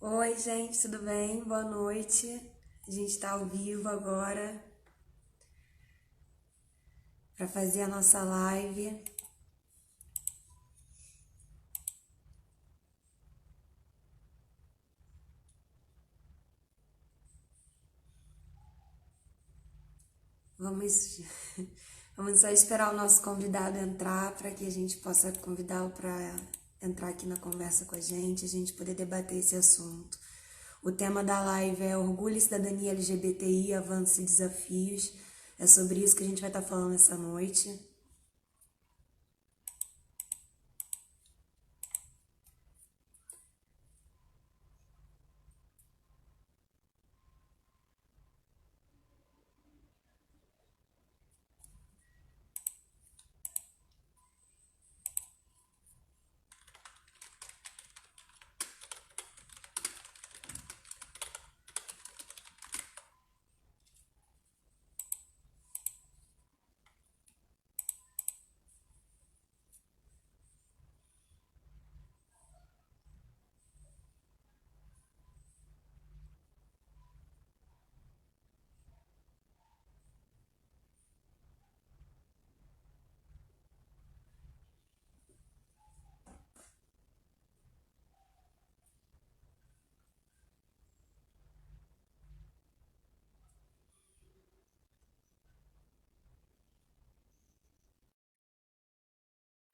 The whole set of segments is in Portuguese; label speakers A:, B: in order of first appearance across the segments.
A: Oi, gente, tudo bem? Boa noite. A gente está ao vivo agora para fazer a nossa live. Vamos, vamos só esperar o nosso convidado entrar para que a gente possa convidá-lo para entrar aqui na conversa com a gente poder debater esse assunto. O tema da live é Orgulho e Cidadania LGBTI, Avanços e Desafios. É sobre isso que a gente vai estar falando essa noite.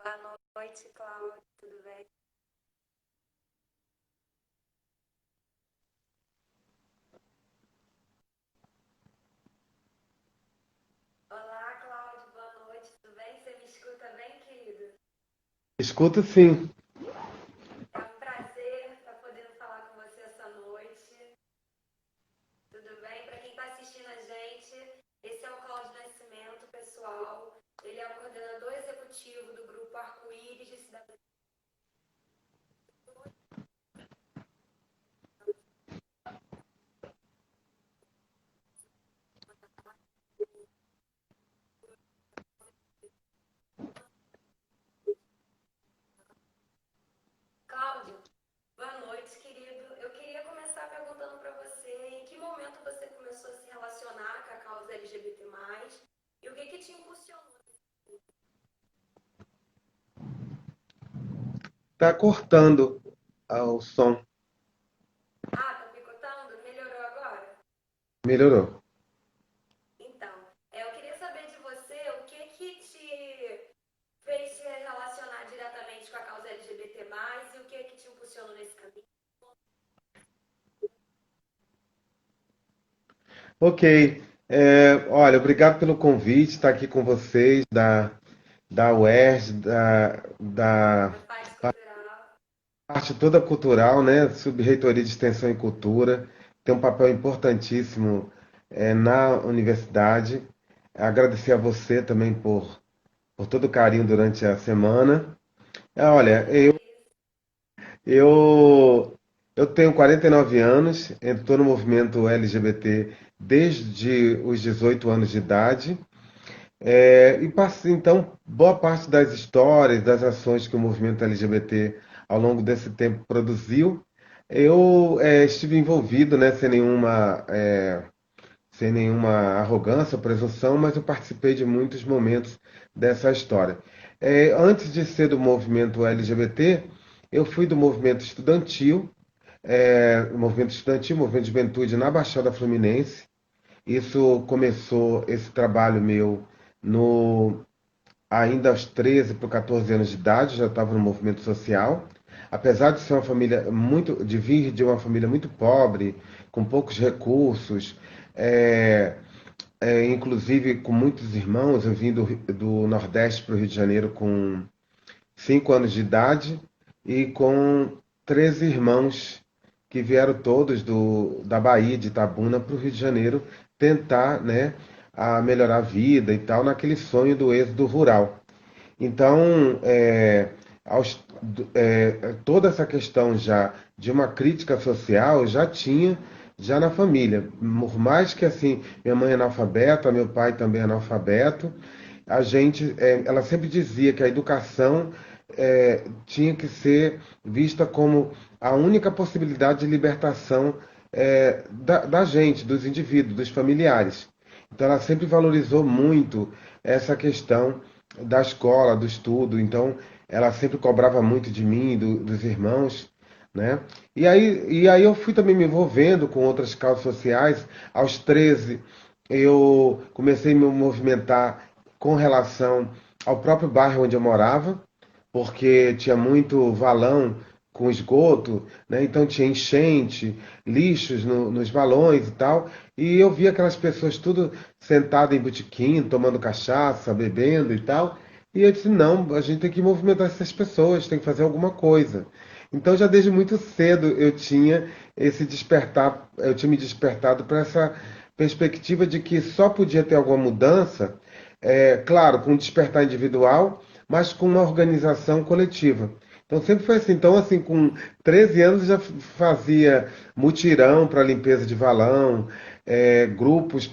A: Boa noite, Cláudia, tudo bem? Olá, Cláudio, boa noite, tudo bem? Você me escuta bem, querido?
B: Escuto sim.
A: É um prazer estar podendo falar com você essa noite. Tudo bem? Para quem está assistindo a gente, esse é o Cláudio Nascimento, pessoal. Ele é o coordenador executivo do grupo Arco-Íris de Cidadania. Cláudio, boa noite, querido. Eu queria começar perguntando para você em que momento você começou a se relacionar com a causa LGBT+, e o que que te impulsionou?
B: Tá cortando o som.
A: Ah, tá picotando? Melhorou agora?
B: Melhorou.
A: Então, eu queria saber de você o que que te fez se relacionar diretamente com a causa LGBT+, e o que que te impulsionou nesse caminho.
B: Ok. Olha, obrigado pelo convite, estar aqui com vocês da UERJ, da
A: Da parte cultural.
B: parte toda cultural, né? Subreitoria de Extensão e Cultura. Tem um papel importantíssimo na universidade. Agradecer a você também por todo o carinho durante a semana.
A: Eu
B: Olha,
A: que agradeço.
B: Eu, eu tenho 49 anos, estou no movimento LGBT desde os 18 anos de idade, e passei, então, boa parte das histórias, das ações que o movimento LGBT ao longo desse tempo produziu, eu estive envolvido, né, sem nenhuma arrogância, presunção, mas eu participei de muitos momentos dessa história. Antes de ser do movimento LGBT, eu fui do movimento estudantil, movimento de juventude na Baixada Fluminense. Isso começou, esse trabalho meu, no, ainda aos 13 para 14 anos de idade, já estava no movimento social. Apesar de ser uma família muito, de vir de uma família muito pobre, com poucos recursos, é, inclusive com muitos irmãos, eu vim do Nordeste para o Rio de Janeiro com 5 anos de idade e com 13 irmãos que vieram todos da Bahia, de Itabuna, para o Rio de Janeiro tentar, né, a melhorar a vida e tal, naquele sonho do êxodo rural. Então, toda essa questão já de uma crítica social já tinha já na família. Por mais que assim, minha mãe é analfabeta, meu pai também é analfabeto, ela sempre dizia que a educação tinha que ser vista como a única possibilidade de libertação da gente, dos indivíduos, dos familiares. Então ela sempre valorizou muito essa questão da escola, do estudo. Então ela sempre cobrava muito de mim, dos irmãos, né? E aí eu fui também me envolvendo com outras causas sociais. Aos 13 eu comecei a me movimentar com relação ao próprio bairro onde eu morava, porque tinha muito valão com esgoto, né? Então tinha enchente, lixos nos valões e tal, e eu via aquelas pessoas tudo sentado em botequim, tomando cachaça, bebendo e tal, e eu disse, não, a gente tem que movimentar essas pessoas, tem que fazer alguma coisa. Então já desde muito cedo eu tinha esse despertar, eu tinha me despertado para essa perspectiva de que só podia ter alguma mudança, claro, com um despertar individual, mas com uma organização coletiva. Então sempre foi assim. Então, assim, com 13 anos já fazia mutirão para limpeza de valão, grupos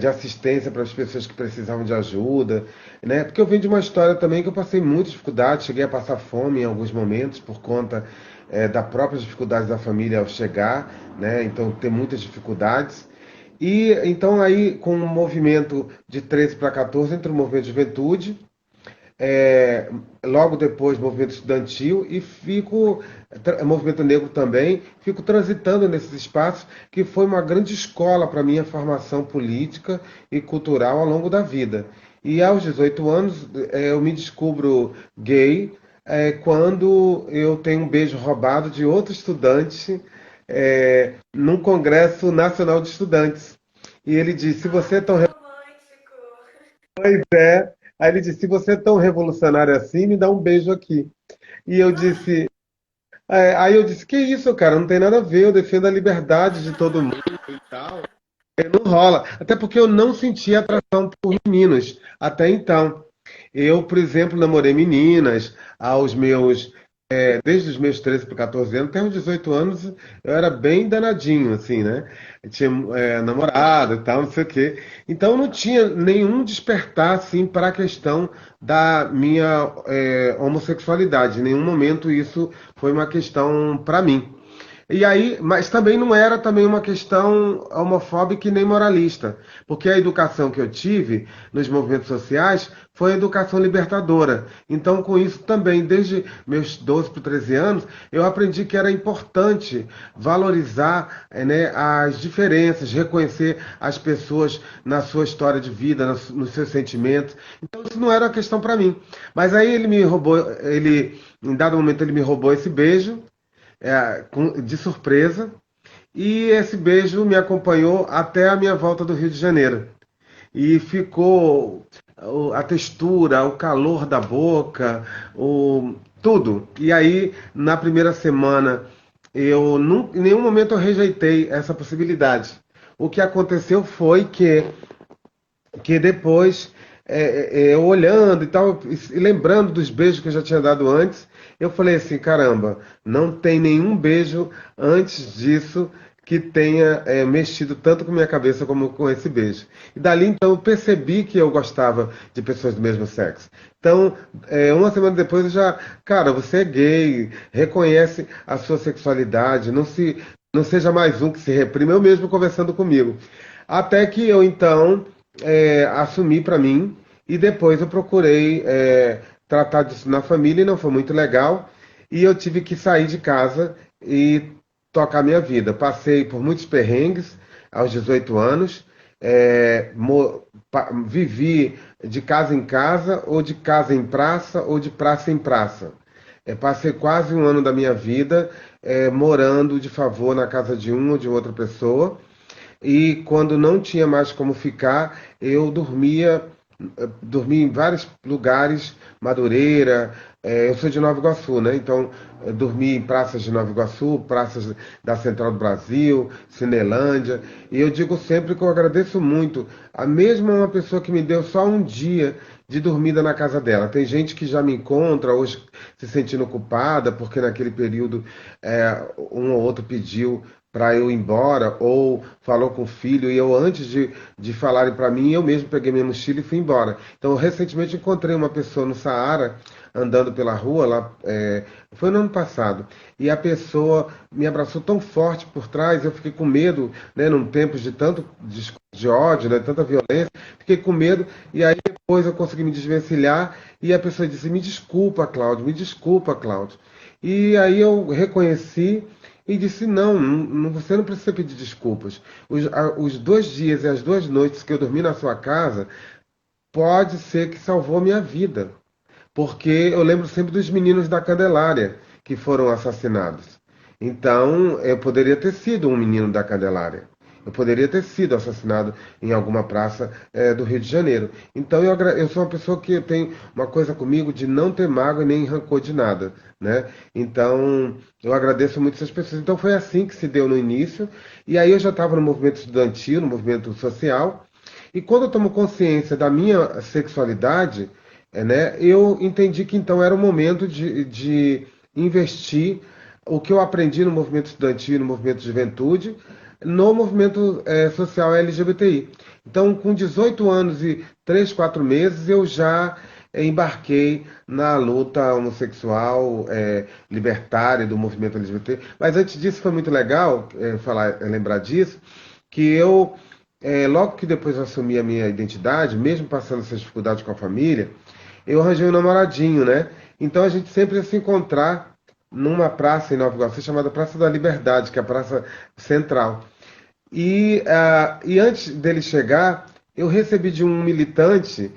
B: de assistência para as pessoas que precisavam de ajuda, né? Porque eu venho de uma história também que eu passei muita dificuldade, cheguei a passar fome em alguns momentos por conta das próprias dificuldades da família ao chegar, né? Então ter muitas dificuldades. E então aí com o movimento de 13 para 14 entre o movimento de juventude, é, logo depois movimento estudantil e movimento negro também, fico transitando nesses espaços que foi uma grande escola para minha formação política e cultural ao longo da vida. E aos 18 anos eu me descubro gay quando eu tenho um beijo roubado de outro estudante num congresso nacional de estudantes. E ele disse, se você é tão Aí ele disse, se você é tão revolucionário assim, me dá um beijo aqui. E eu disse, aí eu disse, que isso, cara, não tem nada a ver, eu defendo a liberdade de todo mundo e tal. Não rola. Até porque eu não sentia atração por meninos até então. Eu, por exemplo, namorei meninas desde os meus 13 para 14 anos, até os 18 anos, eu era bem danadinho, assim, né? Eu tinha namorado e tal, não sei o quê. Então, eu não tinha nenhum despertar, assim, para a questão da minha homossexualidade. Em nenhum momento isso foi uma questão para mim. E aí, mas também não era também uma questão homofóbica e nem moralista, porque a educação que eu tive nos movimentos sociais foi a educação libertadora. Então, com isso também, desde meus 12 para 13 anos, eu aprendi que era importante valorizar, né, as diferenças, reconhecer as pessoas na sua história de vida, nos seus sentimentos. Então, isso não era uma questão para mim. Mas aí ele me roubou, em dado momento, ele me roubou esse beijo de surpresa, e esse beijo me acompanhou até a minha volta do Rio de Janeiro. E ficou a textura, o calor da boca, tudo. E aí, na primeira semana, em nenhum momento eu rejeitei essa possibilidade. O que aconteceu foi que depois, eu olhando e tal, e lembrando dos beijos que eu já tinha dado antes, eu falei assim, caramba, não tem nenhum beijo antes disso que tenha mexido tanto com minha cabeça como com esse beijo. E dali então eu percebi que eu gostava de pessoas do mesmo sexo. Então, uma semana depois eu já, cara, você é gay, reconhece a sua sexualidade, não seja mais um que se reprime, eu mesmo conversando comigo. Até que eu então assumi para mim e depois eu procurei tratar disso na família e não foi muito legal. E eu tive que sair de casa e tocar minha vida. Passei por muitos perrengues aos 18 anos, vivi de casa em casa, ou de casa em praça, ou de praça em praça. Passei quase um ano da minha vida morando de favor na casa de uma ou de outra pessoa. E quando não tinha mais como ficar, eu dormia em vários lugares, Madureira, eu sou de Nova Iguaçu, né? Então, eu dormi em praças de Nova Iguaçu, praças da Central do Brasil, Cinelândia, e eu digo sempre que eu agradeço muito, a mesma uma pessoa que me deu só um dia de dormida na casa dela. Tem gente que já me encontra hoje se sentindo culpada, porque naquele período um ou outro pediu para eu ir embora, ou falou com o filho, e eu, antes de falarem para mim, eu mesmo peguei minha mochila e fui embora. Então, recentemente encontrei uma pessoa no Saara, andando pela rua, lá, foi no ano passado, e a pessoa me abraçou tão forte por trás, eu fiquei com medo, né, num tempo de tanto de ódio, né, tanta violência, fiquei com medo, e aí depois eu consegui me desvencilhar, e a pessoa disse, me desculpa, Cláudio. E aí eu reconheci e disse, não, você não precisa pedir desculpas. Os 2 dias e as 2 noites que eu dormi na sua casa, pode ser que salvou minha vida. Porque eu lembro sempre dos meninos da Candelária que foram assassinados. Então, eu poderia ter sido um menino da Candelária. Eu poderia ter sido assassinado em alguma praça do Rio de Janeiro. Então, eu sou uma pessoa que tem uma coisa comigo de não ter mágoa e nem rancor de nada, né? Então, eu agradeço muito essas pessoas. Então, foi assim que se deu no início. E aí eu já estava no movimento estudantil, no movimento social. E quando eu tomo consciência da minha sexualidade, né, eu entendi que então era o momento de investir o que eu aprendi no movimento estudantil, no movimento de juventude, no movimento social LGBTI. Então, com 18 anos e 3, 4 meses, eu já embarquei na luta homossexual, libertária do movimento LGBT. Mas antes disso, foi muito legal lembrar disso, que eu logo que depois eu assumi a minha identidade, mesmo passando essas dificuldades com a família, eu arranjei um namoradinho, né? Então a gente sempre ia se encontrar numa praça em Nova Iguaçu chamada Praça da Liberdade, que é a praça central. E antes dele chegar, eu recebi de um militante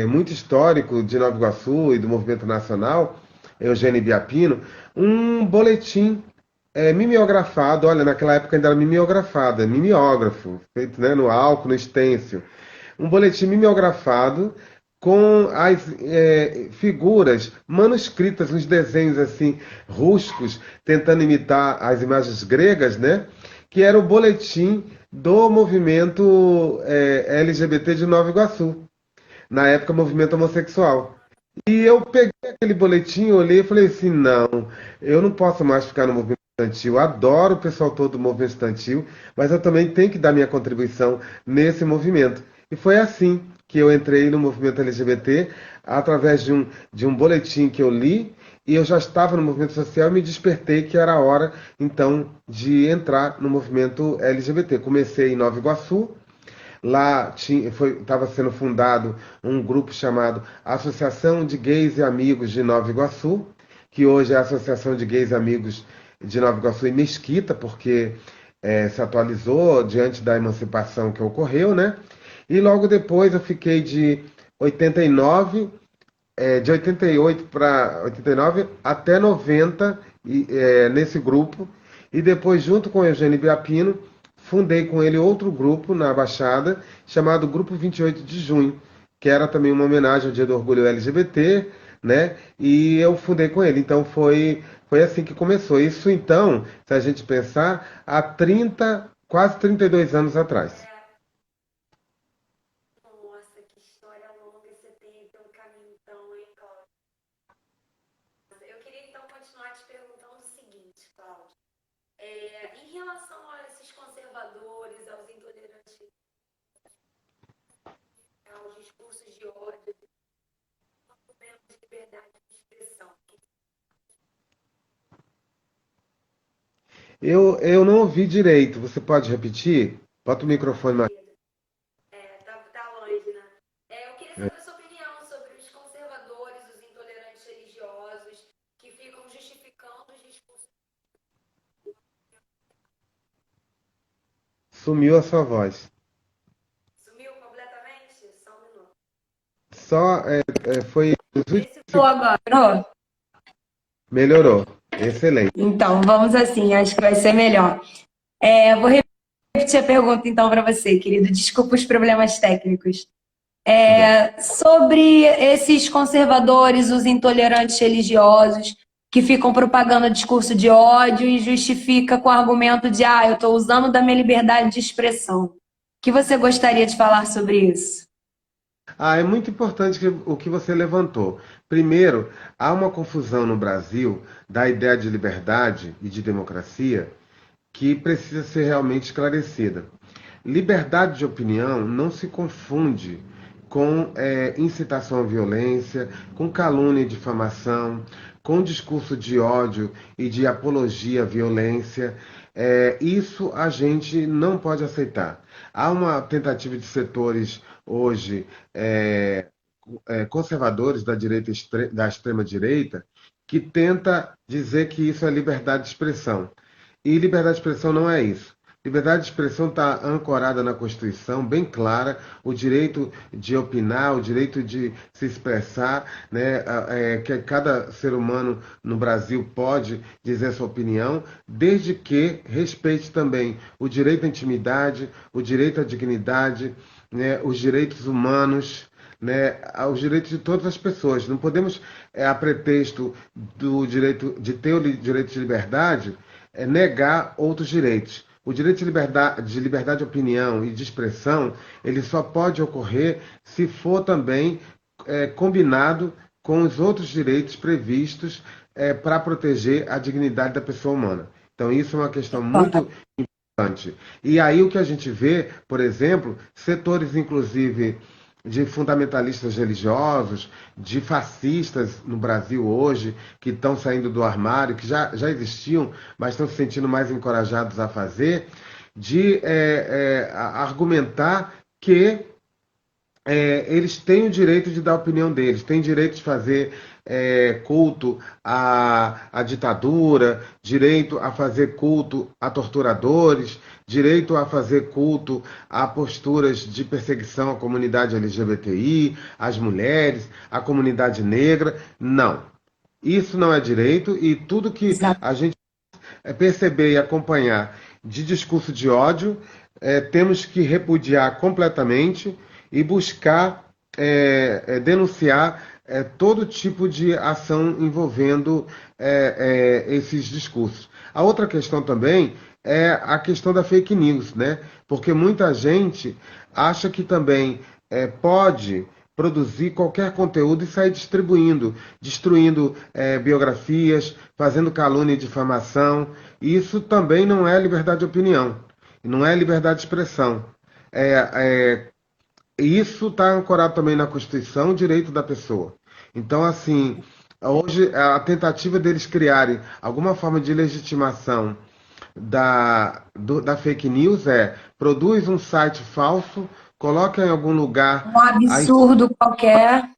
B: muito histórico de Nova Iguaçu e do movimento nacional, Eugênio Biapino, um boletim mimeografado. Olha, naquela época ainda era mimeografado, mimeógrafo, feito, né, no álcool, no estêncil. Um boletim mimeografado com as figuras manuscritas, uns desenhos assim rústicos, tentando imitar as imagens gregas, né? Que era o boletim do movimento LGBT de Nova Iguaçu, na época movimento homossexual. E eu peguei aquele boletim, olhei e falei assim, não, eu não posso mais ficar no movimento estudantil, adoro o pessoal todo do movimento estudantil, mas eu também tenho que dar minha contribuição nesse movimento. E foi assim que eu entrei no movimento LGBT, através de um boletim que eu li, e eu já estava no movimento social e me despertei que era a hora, então, de entrar no movimento LGBT. Comecei em Nova Iguaçu. Lá estava sendo fundado um grupo chamado Associação de Gays e Amigos de Nova Iguaçu, que hoje é a Associação de Gays e Amigos de Nova Iguaçu e Mesquita, porque se atualizou diante da emancipação que ocorreu, né? E logo depois eu fiquei de 89, de 88 para 89 até 90 nesse grupo. E depois, junto com o Eugênio Biapino, fundei com ele outro grupo na Baixada, chamado Grupo 28 de Junho, que era também uma homenagem ao Dia do Orgulho LGBT, né? E eu fundei com ele. Então foi assim que começou. Isso então, se a gente pensar, há quase 32 anos atrás.
A: Nossa, que história longa você tem pelo caminho então, hein, Cláudio? Eu queria então continuar te perguntando o seguinte, Cláudio. Em relação a esses conservadores, aos intolerantes, aos discursos de ódio, de liberdade de expressão.
B: Eu não ouvi direito. Você pode repetir? Bota o microfone mais.
A: Tá longe, né? Eu queria saber a sua opinião sobre os conservadores, os intolerantes religiosos, que ficam justificando os discursos.
B: Sumiu a sua voz.
A: Sumiu completamente? Só um minuto.
B: Só foi.
A: Vê se tô agora.
B: Melhorou. Excelente.
A: Então, vamos assim, acho que vai ser melhor. Vou repetir a pergunta então para você, querido. Desculpa os problemas técnicos. Sobre esses conservadores, os intolerantes religiosos, que ficam propagando discurso de ódio e justifica com o argumento de eu estou usando da minha liberdade de expressão. O que você gostaria de falar sobre isso?
B: É muito importante o que você levantou. Primeiro, há uma confusão no Brasil da ideia de liberdade e de democracia que precisa ser realmente esclarecida. Liberdade de opinião não se confunde com incitação à violência, com calúnia e difamação, com discurso de ódio e de apologia à violência. Isso a gente não pode aceitar. Há uma tentativa de setores hoje conservadores da direita, da extrema-direita, que tenta dizer que isso é liberdade de expressão. E liberdade de expressão não é isso. Liberdade de expressão está ancorada na Constituição, bem clara, o direito de opinar, o direito de se expressar, né, que cada ser humano no Brasil pode dizer sua opinião, desde que respeite também o direito à intimidade, o direito à dignidade, né, os direitos humanos, né, aos direitos de todas as pessoas. Não podemos, a pretexto do direito de ter o direito de liberdade, negar outros direitos. O direito de liberdade de opinião e de expressão, ele só pode ocorrer se for também combinado com os outros direitos previstos para proteger a dignidade da pessoa humana. Então, isso é uma questão muito importante. E aí o que a gente vê, por exemplo, setores, inclusive, de fundamentalistas religiosos, de fascistas no Brasil hoje, que estão saindo do armário, que já existiam, mas estão se sentindo mais encorajados a fazer, de argumentar que eles têm o direito de dar a opinião deles, têm direito de fazer culto à ditadura, direito a fazer culto a torturadores, direito a fazer culto a posturas de perseguição à comunidade LGBTI, às mulheres, à comunidade negra. Não. Isso não é direito e tudo que
A: Exato.
B: a gente perceber e acompanhar de discurso de ódio, temos que repudiar completamente e buscar denunciar todo tipo de ação envolvendo esses discursos. A outra questão também é a questão da fake news, né? Porque muita gente acha que também pode produzir qualquer conteúdo e sair distribuindo, destruindo biografias, fazendo calúnia e difamação. Isso também não é liberdade de opinião, não é liberdade de expressão. Isso está ancorado também na Constituição, o direito da pessoa. Então, assim, hoje a tentativa deles criarem alguma forma de legitimação da fake news produz um site falso, coloca em algum lugar
A: Um absurdo qualquer.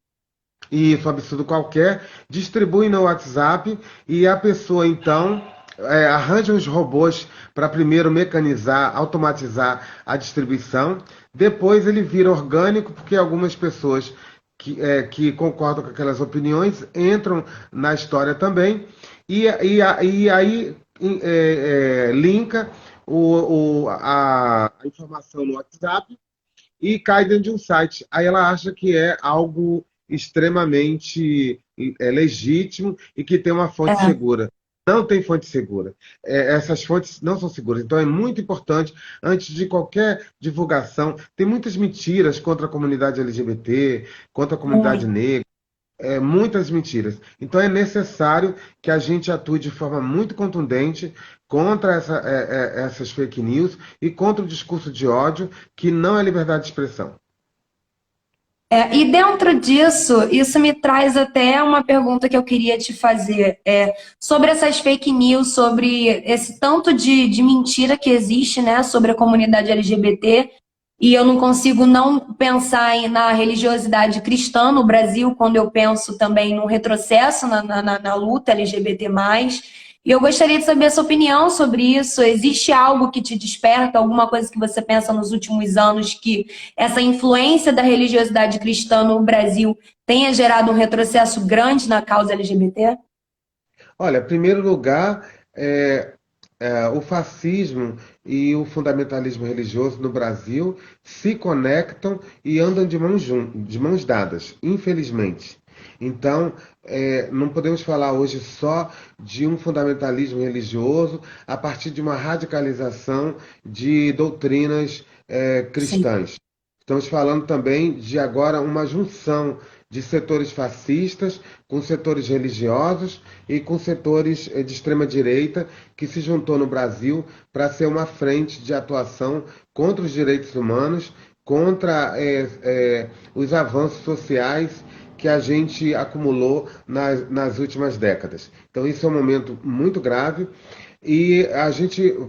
B: isso, absurdo qualquer, distribui no WhatsApp e a pessoa então arranja os robôs para primeiro mecanizar, automatizar a distribuição, depois ele vira orgânico porque algumas pessoas que concordam com aquelas opiniões entram na história também e aí linka a informação no WhatsApp e cai dentro de um site. Aí ela acha que é algo extremamente legítimo e que tem uma fonte
A: É.
B: segura. Não tem fonte segura. Essas fontes não são seguras. Então é muito importante, antes de qualquer divulgação, tem muitas mentiras contra a comunidade LGBT, contra a comunidade
A: Muito.
B: negra, muitas mentiras. Então é necessário que a gente atue de forma muito contundente contra essas fake news e contra o discurso de ódio, que não é liberdade de expressão.
A: E dentro disso, isso me traz até uma pergunta que eu queria te fazer. Sobre essas fake news, sobre esse tanto de mentira que existe, né, sobre a comunidade LGBT, e eu não consigo não pensar na religiosidade cristã no Brasil, quando eu penso também no retrocesso na luta LGBT+. E eu gostaria de saber a sua opinião sobre isso. Existe algo que te desperta, alguma coisa que você pensa nos últimos anos que essa influência da religiosidade cristã no Brasil tenha gerado um retrocesso grande na causa LGBT?
B: Olha, em primeiro lugar, o fascismo e o fundamentalismo religioso no Brasil se conectam e andam de mãos dadas, infelizmente. Então, não podemos falar hoje só de um fundamentalismo religioso a partir de uma radicalização de doutrinas
A: Sim.
B: cristãs. Estamos falando também de agora uma junção de setores fascistas com setores religiosos e com setores de extrema-direita que se juntou no Brasil para ser uma frente de atuação contra os direitos humanos, contra os avanços sociais que a gente acumulou nas últimas décadas. Então, isso é um momento muito grave. E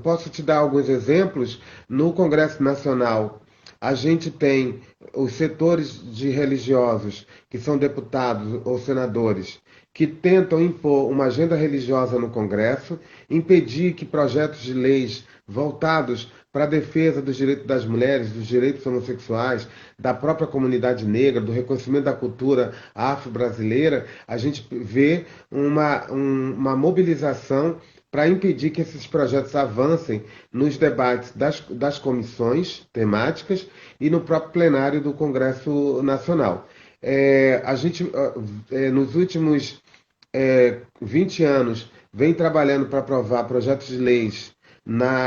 B: posso te dar alguns exemplos. No Congresso Nacional, a gente tem os setores de religiosos, que são deputados ou senadores, que tentam impor uma agenda religiosa no Congresso, impedir que projetos de leis voltados para a defesa dos direitos das mulheres, dos direitos homossexuais, da própria comunidade negra, do reconhecimento da cultura afro-brasileira, a gente vê uma mobilização para impedir que esses projetos avancem nos debates das comissões temáticas e no próprio plenário do Congresso Nacional. Nos últimos 20 anos, vem trabalhando para aprovar projetos de leis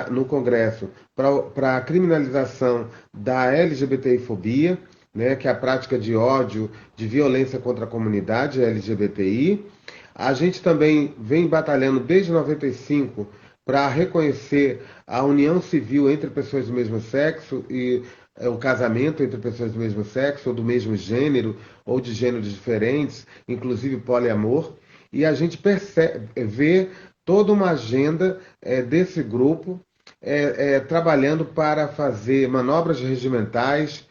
B: no Congresso para a criminalização da LGBTI-fobia, né, que é a prática de ódio, de violência contra a comunidade LGBTI. A gente também vem batalhando desde 95 para reconhecer a união civil entre pessoas do mesmo sexo e o casamento entre pessoas do mesmo sexo ou do mesmo gênero ou de gêneros diferentes, inclusive poliamor. E a gente vê toda uma agenda desse grupo trabalhando para fazer manobras regimentais,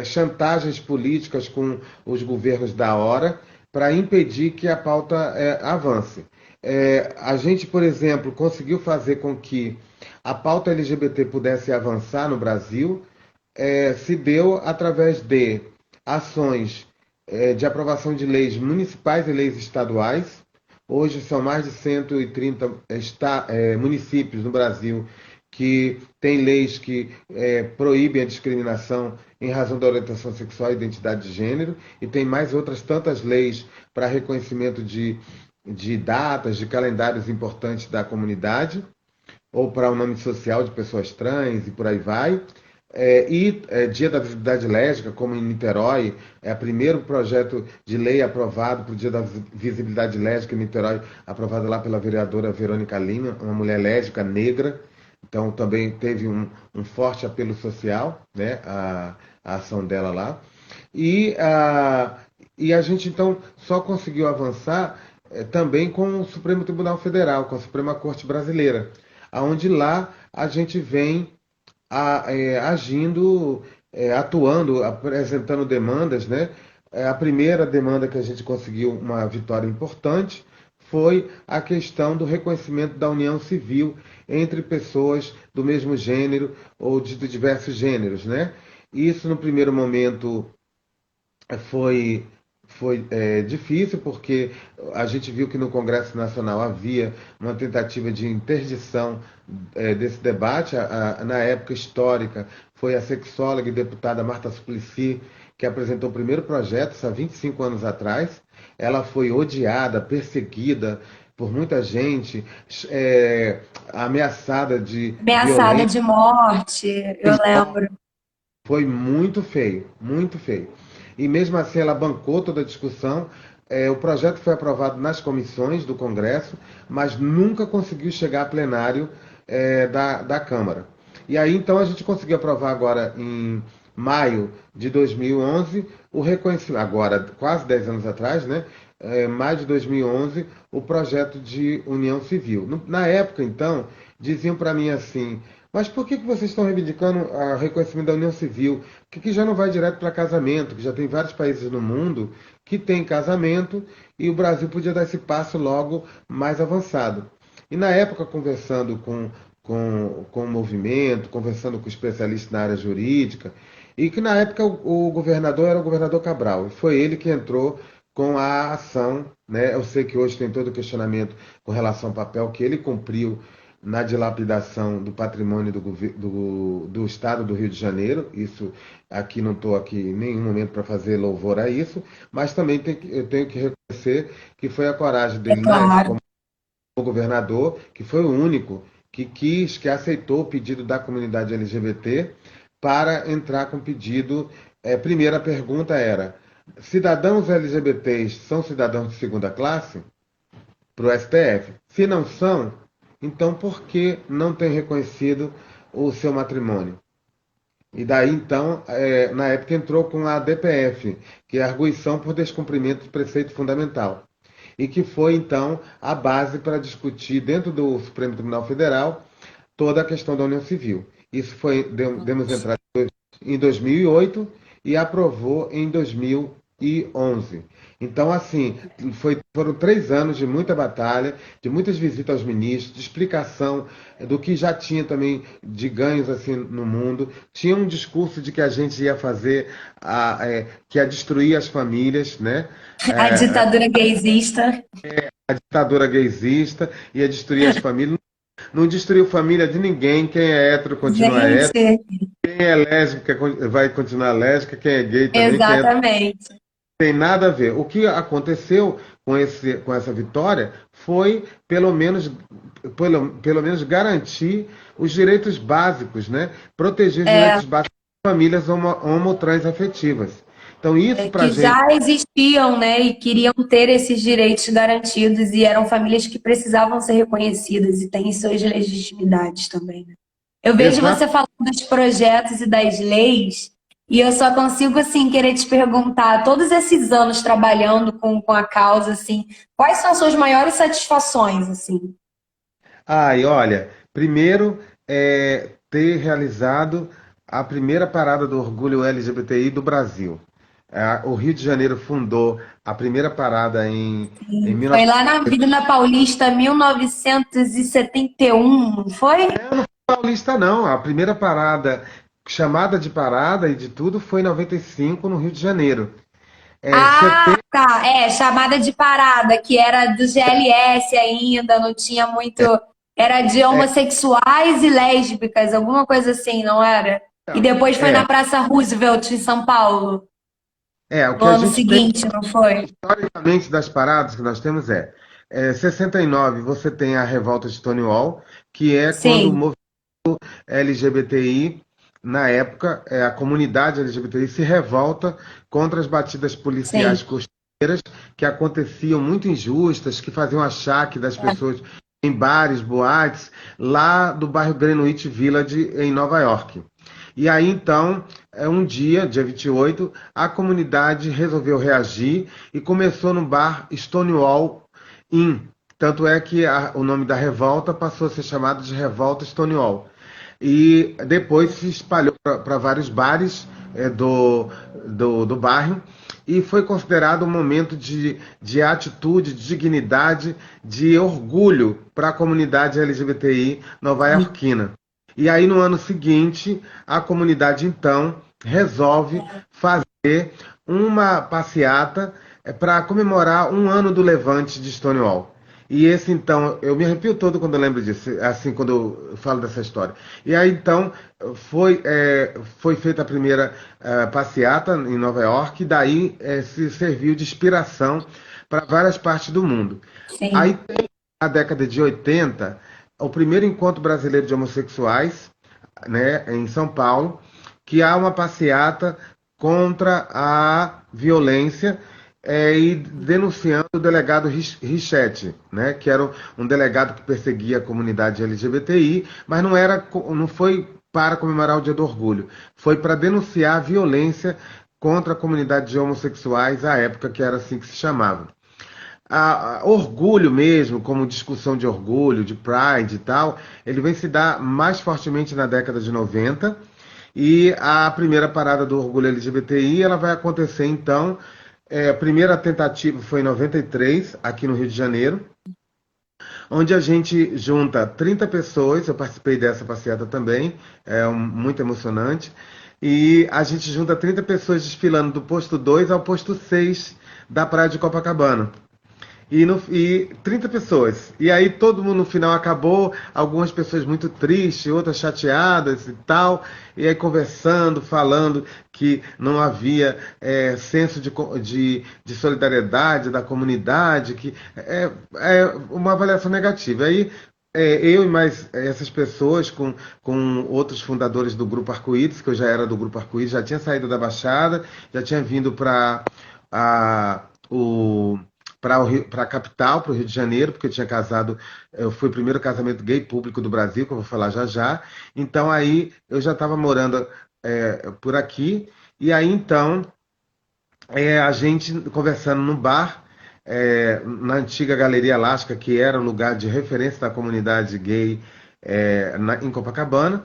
B: chantagens políticas com os governos da hora, para impedir que a pauta avance. A gente, por exemplo, conseguiu fazer com que a pauta LGBT pudesse avançar no Brasil, se deu através de ações de aprovação de leis municipais e leis estaduais. Hoje são mais de 130 municípios no Brasil que têm leis que proíbem a discriminação em razão da orientação sexual e identidade de gênero, e tem mais outras tantas leis para reconhecimento de datas, de calendários importantes da comunidade, ou para o nome social de pessoas trans e por aí vai. Dia da Visibilidade Lésbica, como em Niterói, é o primeiro projeto de lei aprovado para o Dia da Visibilidade Lésbica em Niterói, aprovado lá pela vereadora Verônica Lima, uma mulher lésbica negra. Então também teve um forte apelo social, né, a ação dela lá. E a gente então só conseguiu avançar também com o Supremo Tribunal Federal, com a Suprema Corte Brasileira, onde lá a gente vem agindo, atuando, apresentando demandas, né? A primeira demanda que a gente conseguiu uma vitória importante foi a questão do reconhecimento da união civil entre pessoas do mesmo gênero ou de diversos gêneros, né? Isso, no primeiro momento, foi, foi difícil, porque a gente viu que no Congresso Nacional havia uma tentativa de interdição desse debate. Na época histórica, foi a sexóloga e deputada Marta Suplicy que apresentou o primeiro projeto, isso há 25 anos atrás. Ela foi odiada, perseguida por muita gente, ameaçada de
A: Ameaçada
B: violência.
A: de morte, eu lembro.
B: Foi muito feio, muito feio. E mesmo assim ela bancou toda a discussão. O projeto foi aprovado nas comissões do Congresso, mas nunca conseguiu chegar a plenário da Câmara. E aí então a gente conseguiu aprovar agora em maio de 2011 o reconhecimento, agora quase 10 anos atrás, né? Maio de 2011, o projeto de união civil. Na época, então, diziam para mim assim: mas por que vocês estão reivindicando o reconhecimento da união civil? Por que já não vai direto para casamento? Que já tem vários países no mundo que tem casamento e o Brasil podia dar esse passo logo mais avançado. E na época, conversando com o movimento, conversando com especialistas na área jurídica, e que na época o governador era o governador Cabral, e foi ele que entrou com a ação, né? Eu sei que hoje tem todo o questionamento com relação ao papel que ele cumpriu na dilapidação do patrimônio do Estado do Rio de Janeiro. Isso aqui não estou aqui em nenhum momento para fazer louvor a isso, mas também eu tenho que reconhecer que foi a coragem
A: É
B: dele
A: claro.
B: como governador, que foi o único que aceitou o pedido da comunidade LGBT para entrar com pedido. Primeira pergunta era: cidadãos LGBTs são cidadãos de segunda classe? Para o STF. Se não são, então por que não tem reconhecido o seu matrimônio? E daí, então, na época entrou com a DPF, que é a Arguição por Descumprimento de Preceito Fundamental. E que foi, então, a base para discutir, dentro do Supremo Tribunal Federal, toda a questão da União Civil. Isso foi, demos entrada em 2008 e aprovou em 2011. Então, assim, foram 3 anos de muita batalha, de muitas visitas aos ministros, de explicação do que já tinha também de ganhos assim no mundo. Tinha um discurso de que a gente ia fazer, que ia destruir as famílias, né?
A: A ditadura gaysista.
B: A ditadura gaysista ia destruir as famílias. Não destruiu família de ninguém. Quem é hétero continua hétero.
A: Gente,
B: Quem é lésbica vai continuar lésbica, quem é gay também, quem é...
A: exatamente.
B: tem nada a ver. O que aconteceu com essa vitória foi, pelo menos garantir os direitos básicos, né? Proteger os
A: É,
B: direitos básicos das famílias homotrans afetivas. Então, isso para a
A: que
B: gente,
A: já existiam, né, e queriam ter esses direitos garantidos, e eram famílias que precisavam ser reconhecidas e têm suas legitimidades também, né? Eu vejo
B: exato.
A: você falando dos projetos e das leis, e eu só consigo, assim, querer te perguntar, todos esses anos trabalhando com a causa, assim, quais são as suas maiores satisfações, assim?
B: E olha, primeiro ter realizado a primeira parada do orgulho LGBTI do Brasil. O Rio de Janeiro fundou a primeira parada em
A: Foi lá na Avenida Paulista, 1971, não foi?
B: Paulista não, a primeira parada, chamada de parada e de tudo, foi em 95 no Rio de Janeiro.
A: Ah,
B: 70,
A: tá. É, chamada de parada, que era do GLS ainda, não tinha muito. Era de homossexuais e lésbicas, alguma coisa assim, não era? E depois foi
B: é,
A: na Praça Roosevelt, em São Paulo,
B: o
A: no
B: que a
A: ano
B: gente tem
A: seguinte, não foi?
B: historicamente das paradas que nós temos 69 você tem a revolta de Stonewall, que é quando o
A: Sim,
B: movimento LGBTI, na época, a comunidade LGBTI se revolta contra as batidas policiais
A: sim.
B: costeiras que aconteciam muito injustas, que faziam achaque das pessoas em bares, boates, lá do bairro Greenwich Village, em Nova York. E aí, então, um dia 28, a comunidade resolveu reagir e começou no bar Stonewall Inn. Tanto é que o nome da revolta passou a ser chamado de Revolta Stonewall. E depois se espalhou para vários bares do bairro e foi considerado um momento de atitude, de dignidade, de orgulho para a comunidade LGBTI nova-iorquina. E aí, no ano seguinte, a comunidade, então, resolve fazer uma passeata para comemorar um ano do levante de Stonewall. E esse, então, eu me arrepio todo quando eu lembro disso, assim, quando eu falo dessa história. E aí, então, foi feita a primeira passeata em Nova York, e daí se serviu de inspiração para várias partes do mundo. Aí,
A: Sim.
B: na década de 80, o primeiro encontro brasileiro de homossexuais, né, em São Paulo, que há uma passeata contra a violência e denunciando o delegado Richetti, né, que era um delegado que perseguia a comunidade LGBTI, mas não foi para comemorar o Dia do Orgulho, foi para denunciar a violência contra a comunidade de homossexuais à época, que era assim que se chamava. Orgulho mesmo, como discussão de orgulho, de pride e tal, ele vem se dar mais fortemente na década de 90 e a primeira parada do orgulho LGBTI ela vai acontecer então, a primeira tentativa foi em 93, aqui no Rio de Janeiro, onde a gente junta 30 pessoas, eu participei dessa passeata também, muito emocionante, e a gente junta 30 pessoas desfilando do posto 2 ao posto 6 da Praia de Copacabana. E 30 pessoas. E aí todo mundo no final acabou, algumas pessoas muito tristes, outras chateadas e tal. E aí conversando, falando que não havia senso de solidariedade da comunidade, que é uma avaliação negativa. Aí eu e mais essas pessoas, com outros fundadores do Grupo Arco-Íris, que eu já era do Grupo Arco-Íris, já tinha saído da Baixada, já tinha vindo para o para a capital, para o Rio de Janeiro, porque eu tinha casado, eu fui o primeiro casamento gay público do Brasil, que eu vou falar já já. Então aí eu já estava morando por aqui. E aí então a gente conversando no bar, na antiga Galeria Lasca, que era o lugar de referência da comunidade gay em Copacabana.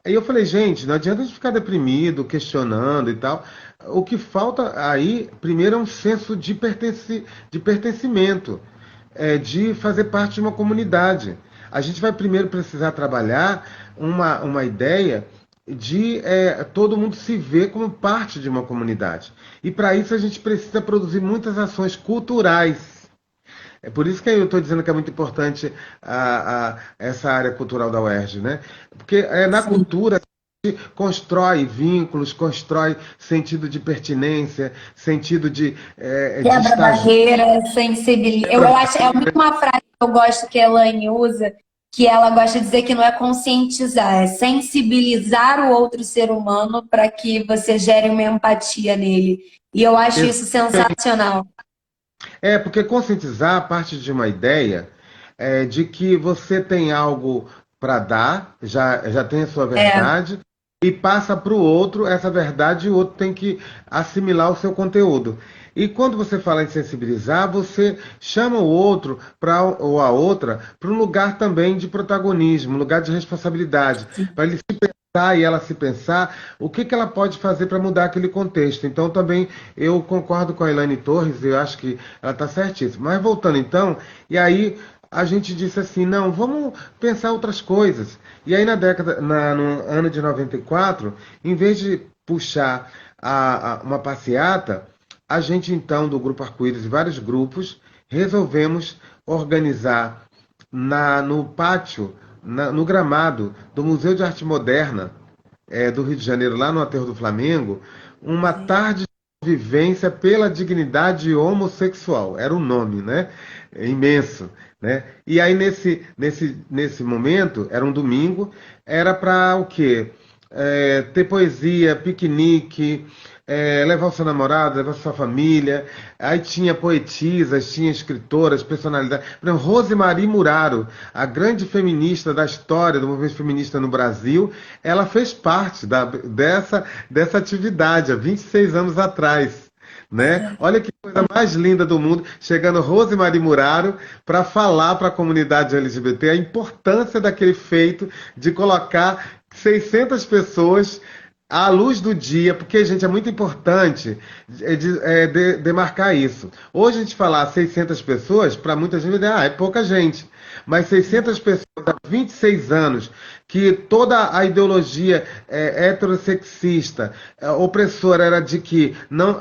B: Aí eu falei, gente, não adianta a gente ficar deprimido, questionando e tal. O que falta aí, primeiro, é um senso de pertencimento, de fazer parte de uma comunidade. A gente vai primeiro precisar trabalhar uma ideia de todo mundo se ver como parte de uma comunidade. E para isso a gente precisa produzir muitas ações culturais. É por isso que eu estou dizendo que é muito importante essa área cultural da UERJ, né? Porque na
A: Sim.
B: cultura a gente constrói vínculos, constrói sentido de pertinência, sentido de
C: Quebra
B: estar junto.
C: barreira, sensibilidade. Eu acho é muito uma frase que eu gosto que a Elaine usa, que ela gosta de dizer que não é conscientizar, é sensibilizar o outro ser humano para que você gere uma empatia nele. E eu acho isso sensacional.
B: Porque conscientizar parte de uma ideia de que você tem algo para dar, já tem a sua
C: É,
B: verdade, e passa para o outro essa verdade e o outro tem que assimilar o seu conteúdo. E quando você fala em sensibilizar, você chama o outro ou a outra para um lugar também de protagonismo, um lugar de responsabilidade, para ele se pensar e ela se pensar o que ela pode fazer para mudar aquele contexto. Então também eu concordo com a Elaine Torres, eu acho que ela está certíssima. Mas voltando então, e aí a gente disse assim, não, vamos pensar outras coisas. E aí no ano de 94, em vez de puxar uma passeata, a gente então, do Grupo Arco-Íris e vários grupos, resolvemos organizar no pátio, no gramado do Museu de Arte Moderna do Rio de Janeiro, lá no Aterro do Flamengo, uma tarde de vivência pela dignidade homossexual. Era o nome, né? Imenso, né? E aí nesse momento, era um domingo, era para o quê? Ter poesia, piquenique, levar o seu namorado, levar a sua família. Aí tinha poetisas, tinha escritoras, personalidades. Por exemplo, Rosemarie Muraro, a grande feminista da história do movimento feminista no Brasil, ela fez parte dessa atividade há 26 anos atrás. Né? Olha que coisa mais linda do mundo, chegando Rosemarie Muraro para falar para a comunidade LGBT a importância daquele feito de colocar 600 pessoas à luz do dia, porque, gente, é muito importante demarcar isso. Hoje a gente falar 600 pessoas, para muita gente, é pouca gente. Mas 600 pessoas há 26 anos, que toda a ideologia heterossexista, opressora, era de que, não,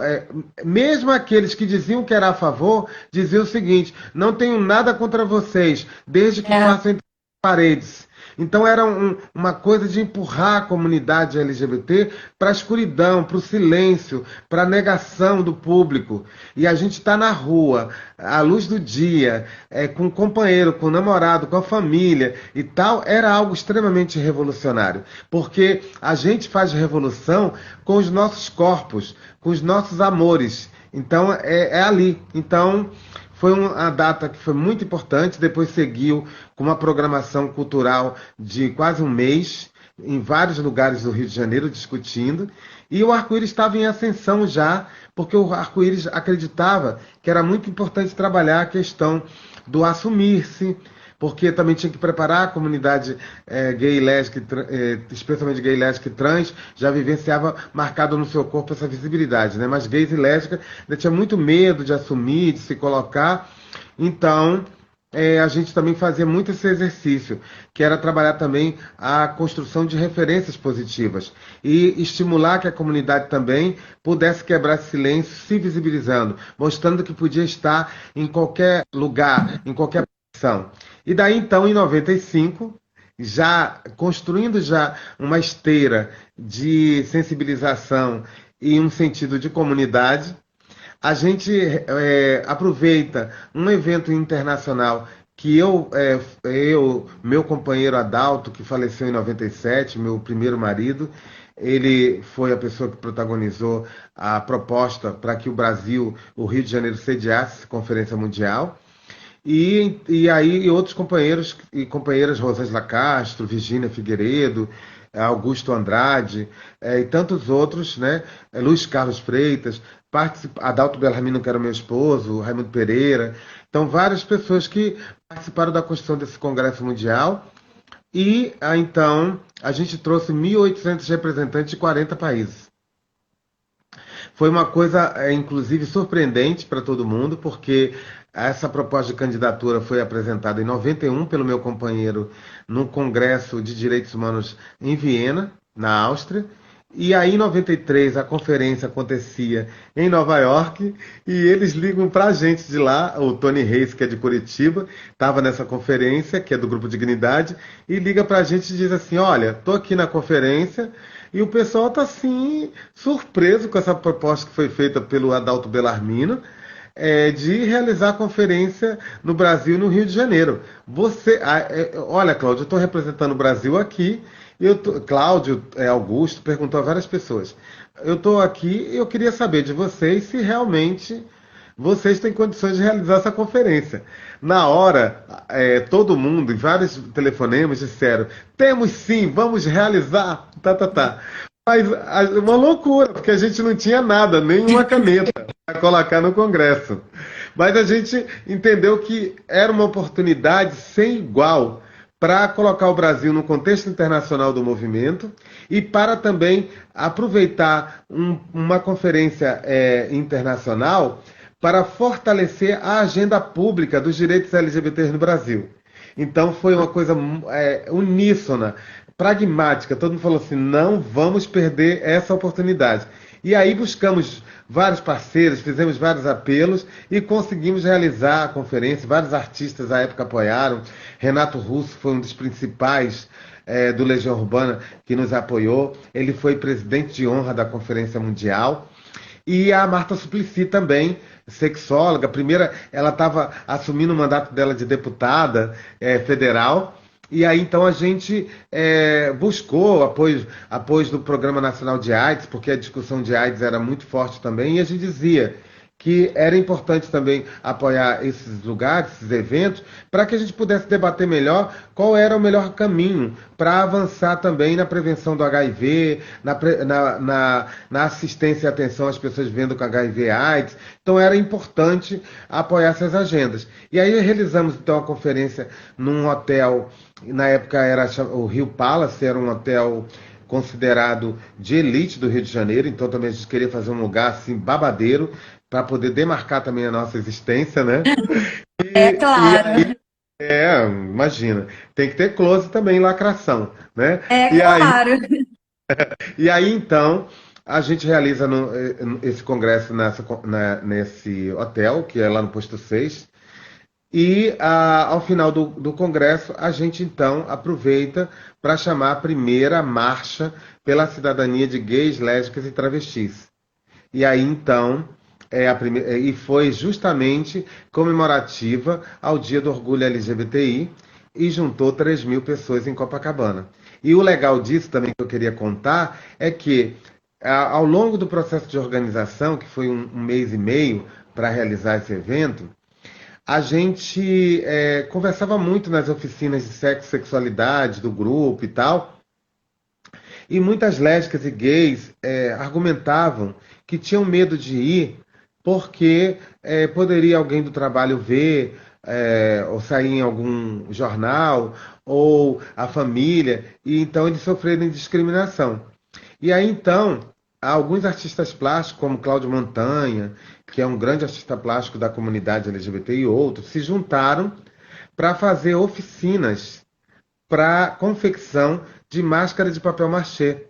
B: mesmo aqueles que diziam que era a favor, diziam o seguinte, não tenho nada contra vocês, desde que
C: é.
B: façam entre paredes. Então era uma coisa de empurrar a comunidade LGBT para a escuridão, para o silêncio, para a negação do público. E a gente está na rua, à luz do dia, com o companheiro, com o namorado, com a família e tal, era algo extremamente revolucionário. Porque a gente faz revolução com os nossos corpos, com os nossos amores. Então é ali. Então foi uma data que foi muito importante, depois seguiu com uma programação cultural de quase um mês, em vários lugares do Rio de Janeiro, discutindo, e o arco-íris estava em ascensão já, porque o arco-íris acreditava que era muito importante trabalhar a questão do assumir-se, porque também tinha que preparar a comunidade gay, lésbica, especialmente gay, lésbica e trans, já vivenciava marcado no seu corpo essa visibilidade, né? Mas gays e lésbicas ainda tinha muito medo de assumir, de se colocar. Então, a gente também fazia muito esse exercício, que era trabalhar também a construção de referências positivas e estimular que a comunidade também pudesse quebrar esse silêncio, se visibilizando, mostrando que podia estar em qualquer lugar, em qualquer posição. E daí então, em 95, já construindo já uma esteira de sensibilização e um sentido de comunidade, a gente aproveita um evento internacional que meu companheiro Adalto, que faleceu em 97, meu primeiro marido, ele foi a pessoa que protagonizou a proposta para que o Brasil, o Rio de Janeiro, sediasse essa conferência mundial. E aí outros companheiros e companheiras, Rosângela Castro, Virgínia Figueiredo, Augusto Andrade, e tantos outros, né? Luiz Carlos Freitas, Adalto Bellarmino, que era meu esposo, Raimundo Pereira. Então, várias pessoas que participaram da construção desse Congresso Mundial. E então a gente trouxe 1.800 representantes de 40 países. Foi uma coisa, inclusive, surpreendente para todo mundo, porque essa proposta de candidatura foi apresentada em 91 pelo meu companheiro no Congresso de Direitos Humanos em Viena, na Áustria. E aí, em 93, a conferência acontecia em Nova York e eles ligam para a gente de lá, o Tony Reis, que é de Curitiba, estava nessa conferência, que é do Grupo Dignidade, e liga para a gente e diz assim: olha, estou aqui na conferência e o pessoal está assim, surpreso com essa proposta que foi feita pelo Adalto Bellarmino, de realizar a conferência no Brasil e no Rio de Janeiro. Olha, Cláudio, eu estou representando o Brasil aqui. Cláudio Augusto perguntou a várias pessoas. Eu estou aqui e eu queria saber de vocês se realmente vocês têm condições de realizar essa conferência. Na hora, todo mundo, em vários telefonemas, disseram: temos sim, vamos realizar. Tá. Mas uma loucura, porque a gente não tinha nada, nenhuma caneta para colocar no Congresso. Mas a gente entendeu que era uma oportunidade sem igual para colocar o Brasil no contexto internacional do movimento e para também aproveitar uma conferência internacional para fortalecer a agenda pública dos direitos LGBTs no Brasil. Então foi uma coisa uníssona, pragmática. Todo mundo falou assim: não vamos perder essa oportunidade. E aí buscamos vários parceiros, fizemos vários apelos e conseguimos realizar a conferência. Vários artistas à época apoiaram. Renato Russo foi um dos principais do Legião Urbana que nos apoiou. Ele foi presidente de honra da Conferência Mundial. E a Marta Suplicy também, sexóloga. Primeira, ela estava assumindo o mandato dela de deputada federal. E aí, então, a gente buscou apoio do Programa Nacional de AIDS, porque a discussão de AIDS era muito forte também, e a gente dizia que era importante também apoiar esses lugares, esses eventos, para que a gente pudesse debater melhor qual era o melhor caminho para avançar também na prevenção do HIV, na assistência e atenção às pessoas vivendo com HIV e AIDS. Então era importante apoiar essas agendas. E aí realizamos então a conferência num hotel, na época era o Rio Palace, era um hotel considerado de elite do Rio de Janeiro, então também a gente queria fazer um lugar assim babadeiro, para poder demarcar também a nossa existência, né?
C: Claro.
B: Imagina, tem que ter close também, lacração, né?
C: Claro.
B: E aí então, a gente realiza esse congresso nesse hotel, que é lá no Posto 6, e ao final do congresso, a gente então aproveita para chamar a primeira marcha pela cidadania de gays, lésbicas e travestis. E aí então, e foi justamente comemorativa ao Dia do Orgulho LGBTI e juntou 3.000 pessoas em Copacabana. E o legal disso também que eu queria contar é que ao longo do processo de organização, que foi um mês e meio para realizar esse evento, a gente conversava muito nas oficinas de sexo e sexualidade do grupo e tal, e muitas lésbicas e gays argumentavam que tinham medo de ir porque poderia alguém do trabalho ver, ou sair em algum jornal, ou a família, e então eles sofreram discriminação. E aí então, alguns artistas plásticos, como Cláudio Montanha, que é um grande artista plástico da comunidade LGBT e outros, se juntaram para fazer oficinas para confecção de máscara de papel machê.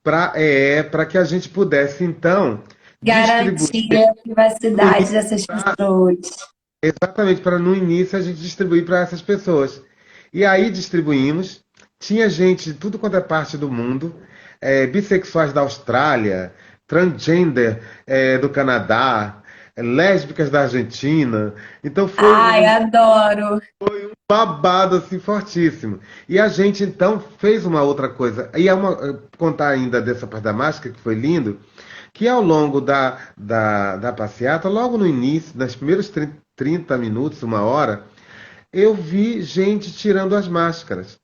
B: Para que a gente pudesse, então,
C: garantir a privacidade dessas pessoas.
B: Exatamente, para no início a gente distribuir para essas pessoas. E aí distribuímos, tinha gente de tudo quanto é parte do mundo, bissexuais da Austrália, transgender do Canadá, lésbicas da Argentina. Então foi
C: adoro!
B: um babado assim fortíssimo. E a gente então fez uma outra coisa. E contar ainda dessa parte da máscara, que foi lindo, que ao longo da passeata, logo no início, nos primeiros 30 minutos, uma hora, eu vi gente tirando as máscaras.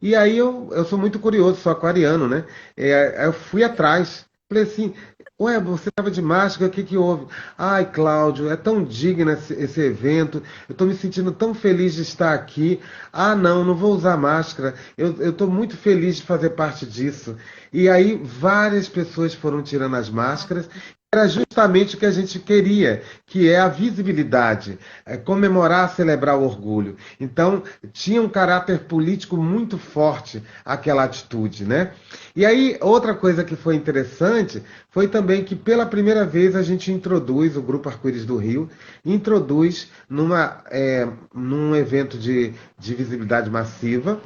B: E aí eu sou muito curioso, sou aquariano, né? Eu fui atrás. Falei assim, ué, você estava de máscara, o que que houve? Ai, Cláudio, é tão digno esse evento, eu estou me sentindo tão feliz de estar aqui. Ah, não, não vou usar máscara, eu estou muito feliz de fazer parte disso. E aí várias pessoas foram tirando as máscaras. Era justamente o que a gente queria, que é a visibilidade, comemorar, celebrar o orgulho. Então, tinha um caráter político muito forte aquela atitude, né? E aí, outra coisa que foi interessante foi também que pela primeira vez a gente introduz, o Grupo Arco-Íris do Rio, introduz num evento de visibilidade massiva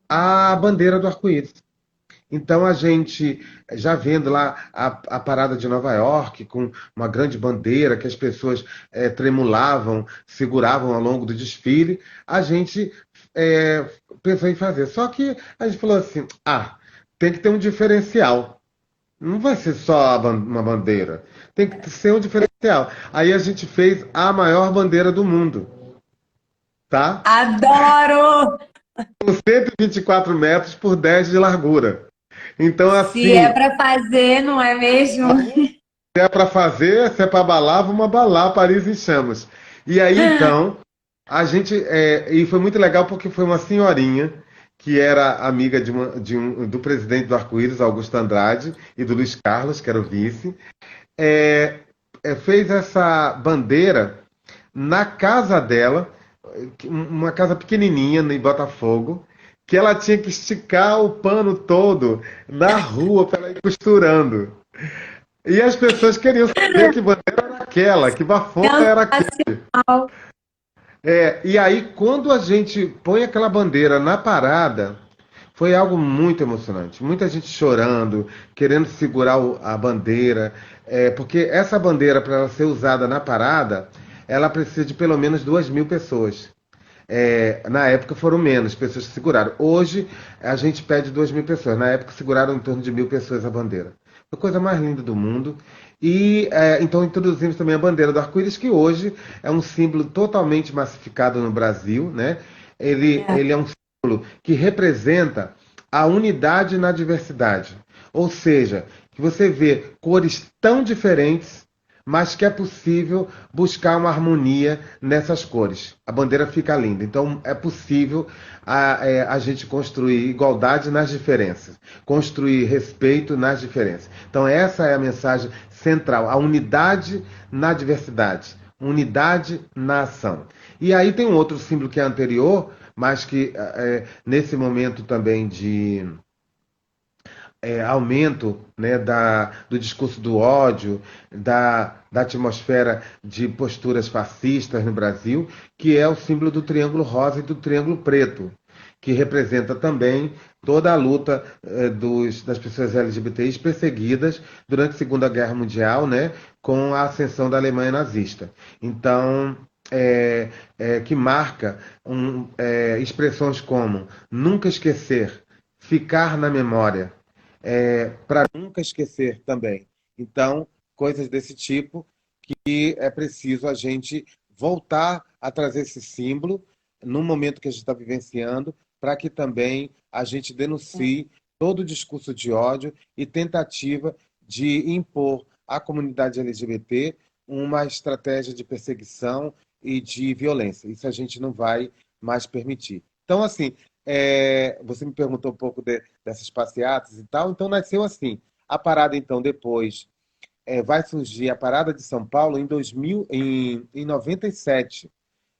B: a bandeira do arco-íris. Então a gente, já vendo lá a parada de Nova York, com uma grande bandeira que as pessoas tremulavam, seguravam ao longo do desfile, a gente é, pensou em fazer. Só que a gente falou assim, tem que ter um diferencial. Não vai ser só uma bandeira, tem que ser um diferencial. Aí a gente fez a maior bandeira do mundo, tá?
C: Adoro!
B: Com 124 metros por 10 de largura. Então,
C: Se é
B: assim,
C: para fazer, não é mesmo?
B: se é para fazer, se é para abalar, vamos abalar Paris em chamas. E aí, então, a gente. E foi muito legal porque foi uma senhorinha que era amiga do presidente do Arco-Íris, Augusto Andrade, e do Luiz Carlos, que era o vice. Fez essa bandeira na casa dela, uma casa pequenininha em Botafogo, que ela tinha que esticar o pano todo na rua para ela ir costurando. E as pessoas queriam saber que bandeira era aquela, que bafona era aquela.
C: Sensacional.
B: E aí, quando a gente põe aquela bandeira na parada, foi algo muito emocionante. Muita gente chorando, querendo segurar a bandeira, porque essa bandeira, para ela ser usada na parada, ela precisa de pelo menos 2.000 pessoas. Na época foram menos pessoas que seguraram. Hoje a gente pede 2.000 pessoas. Na época seguraram em torno de 1.000 pessoas a bandeira. Foi a coisa mais linda do mundo. E então introduzimos também a bandeira do arco-íris, que hoje é um símbolo totalmente massificado no Brasil, né? Ele é um símbolo que representa a unidade na diversidade. Ou seja, que você vê cores tão diferentes, mas que é possível buscar uma harmonia nessas cores. A bandeira fica linda. Então é possível a gente construir igualdade nas diferenças, construir respeito nas diferenças. Então essa é a mensagem central, a unidade na diversidade, unidade na ação. E aí tem um outro símbolo que é anterior, mas que nesse momento também de aumento, né, do discurso do ódio, da atmosfera de posturas fascistas no Brasil, que é o símbolo do Triângulo Rosa e do Triângulo Preto, que representa também toda a luta das pessoas LGBTs perseguidas durante a Segunda Guerra Mundial, né, com a ascensão da Alemanha nazista. Então, que marca expressões como nunca esquecer, ficar na memória, para nunca esquecer também. Então, coisas desse tipo que é preciso a gente voltar a trazer esse símbolo no momento que a gente está vivenciando, para que também a gente denuncie todo o discurso de ódio e tentativa de impor à comunidade LGBT uma estratégia de perseguição e de violência. Isso a gente não vai mais permitir. Então, assim, você me perguntou um pouco dessas passeatas e tal, então nasceu assim. A parada, então, depois vai surgir a Parada de São Paulo em 2000, em 97,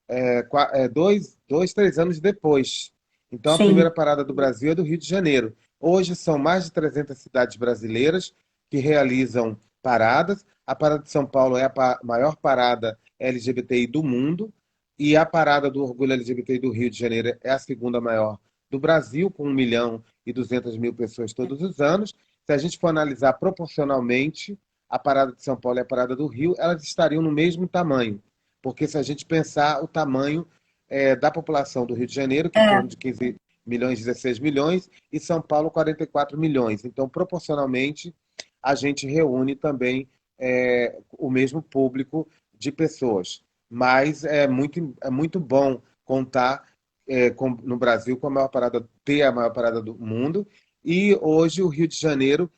B: 3 anos depois. Então, a primeira
C: Sim.
B: parada do Brasil é do Rio de Janeiro. Hoje são mais de 300 cidades brasileiras que realizam paradas. A Parada de São Paulo é a maior parada LGBTI do mundo e a Parada do Orgulho LGBTI do Rio de Janeiro é a segunda maior do Brasil, com 1.200.000 pessoas todos os anos. Se a gente for analisar proporcionalmente, a Parada de São Paulo e a Parada do Rio, elas estariam no mesmo tamanho. Porque se a gente pensar o tamanho da população do Rio de Janeiro, que é em
C: É.
B: torno de 15 milhões, 16 milhões, e São Paulo, 44 milhões. Então, proporcionalmente, a gente reúne também o mesmo público de pessoas. Mas é muito bom contar no Brasil com a maior parada, ter a maior parada do mundo, e hoje o Rio de Janeiro